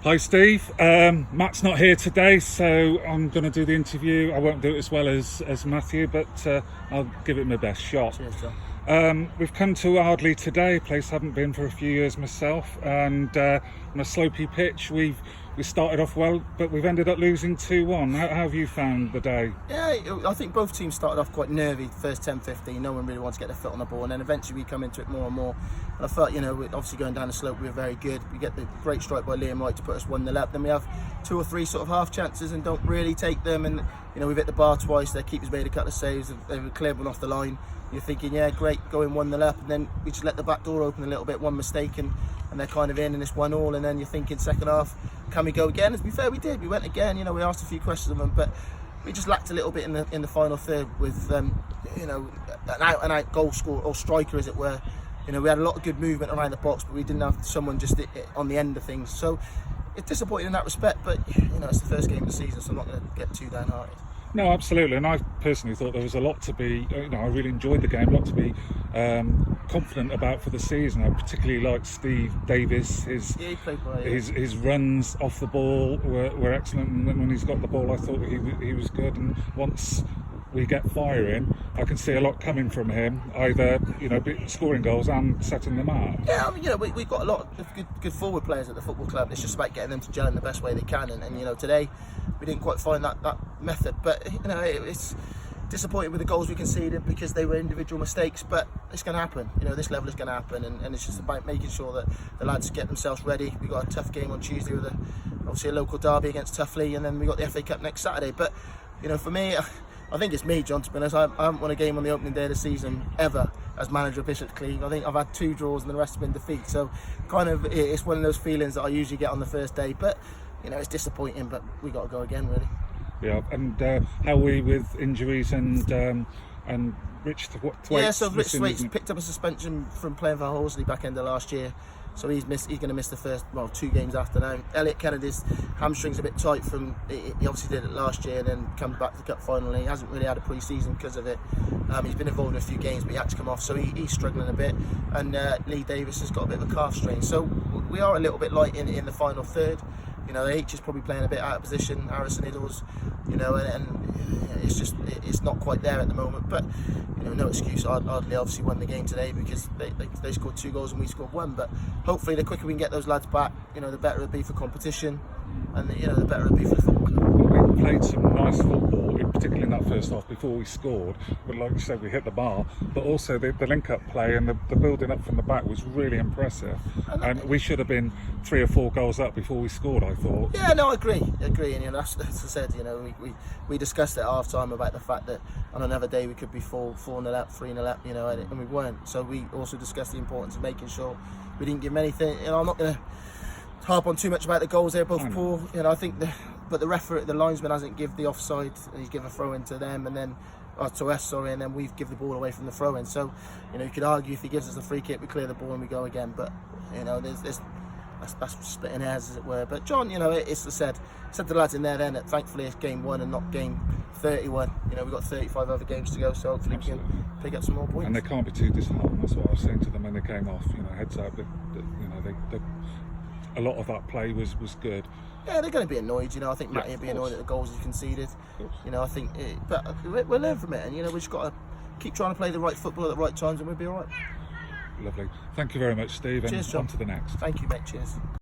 Hi Steve, Matt's not here today, so I'm going to do the interview. I won't do it as well as Matthew, but I'll give it my best shot. Cheers, John. We've come to Ardley today, a place I haven't been for a few years myself, and on a slopey pitch we started off well, but we've ended up losing 2-1. How have you found the day? Yeah, I think both teams started off quite nervy, first 10-15, no one really wants to get their foot on the ball, and then eventually we come into it more and more. And I felt, obviously going down the slope we were very good. We get the great strike by Liam Wright to put us 1-0 up, then we have 2 or 3 sort of half chances and don't really take them, and we've hit the bar twice, their keeper's made a couple of saves, they were cleared one off the line. You're thinking, yeah, great, going 1-0 up, and then we just let the back door open a little bit, one mistake, and they're kind of in, and it's 1-1, and then you're thinking second half, can we go again? To be fair, we did. We went again. We asked a few questions of them, but we just lacked a little bit in the final third with an out goal scorer or striker, as it were. We had a lot of good movement around the box, but we didn't have someone just on the end of things. So it's disappointing in that respect. But it's the first game of the season, so I'm not going to get too downhearted. No, absolutely, and I personally thought there was a lot to be. I really enjoyed the game, a lot to be confident about for the season. I particularly liked Steve Davis. His runs off the ball were excellent, and when he's got the ball, I thought he was good. And once we get firing, I can see a lot coming from him, either scoring goals and setting them up. Yeah, we've got a lot of good forward players at the football club. It's just about getting them to gel in the best way they can, and today we didn't quite find that method, but it's disappointing with the goals we conceded because they were individual mistakes, but it's going to happen. This level is going to happen, and it's just about making sure that the lads get themselves ready. We've got a tough game on Tuesday with obviously a local derby against Tuffley, and then we got the FA Cup next Saturday. But for me, I think it's me, John, to be honest. I haven't won a game on the opening day of the season ever as manager of Bishop's Cleeve. I think I've had 2 draws and the rest have been defeats. So it's one of those feelings that I usually get on the first day. But it's disappointing, but we got to go again, really. Yeah, and how are we with injuries and Rich Thwaites? Yeah, so Rich Thwaites picked up a suspension from playing for Horsley back end of last year. So he's going to miss the first 2 games after now. Elliot Kennedy's hamstring's a bit tight from, he obviously did it last year and then comes back to the cup final. He hasn't really had a pre-season because of it. He's been involved in a few games, but he had to come off, so he's struggling a bit. And Lee Davis has got a bit of a calf strain. So we are a little bit light in the final third. The H is probably playing a bit out of position, Harrison Iddles, and it's not quite there at the moment. But no excuse. Ardley obviously won the game today because they scored 2 goals and we scored 1. But hopefully, the quicker we can get those lads back, the better it'll be for competition, and the better it'll be for the football club. We played some nice football, particularly in that first half before we scored. But like you said, we hit the bar. But also the link-up play and the building up from the back was really impressive. And we should have been 3 or 4 goals up before we scored, I thought. Yeah, no, I agree. And as I said, we discussed at half time about the fact that on another day we could be 4-0 up, 3-0 up, and we weren't. So we also discussed the importance of making sure we didn't give them anything. I'm not going to harp on too much about the goals. They're both poor. I think but the referee, the linesman hasn't give the offside. He's given a throw in to them, and then to us, and then we've given the ball away from the throw in. So you could argue if he gives us a free kick, we clear the ball and we go again. But that's splitting hairs, as it were. But John, it's said to the lads in there then that thankfully it's game 1 and not game 31. We've got 35 other games to go, so hopefully we can pick up some more points. And they can't be too disheartened. That's what I was saying to them when they came off. Heads up. A lot of that play was good. Yeah, they're going to be annoyed. I think Matty will be annoyed at the goals he conceded. I think, but we'll learn from it, and we've just got to keep trying to play the right football at the right times, and we'll be all right. Lovely. Thank you very much, Steve. Cheers, John. On to the next. Thank you, mate. Cheers.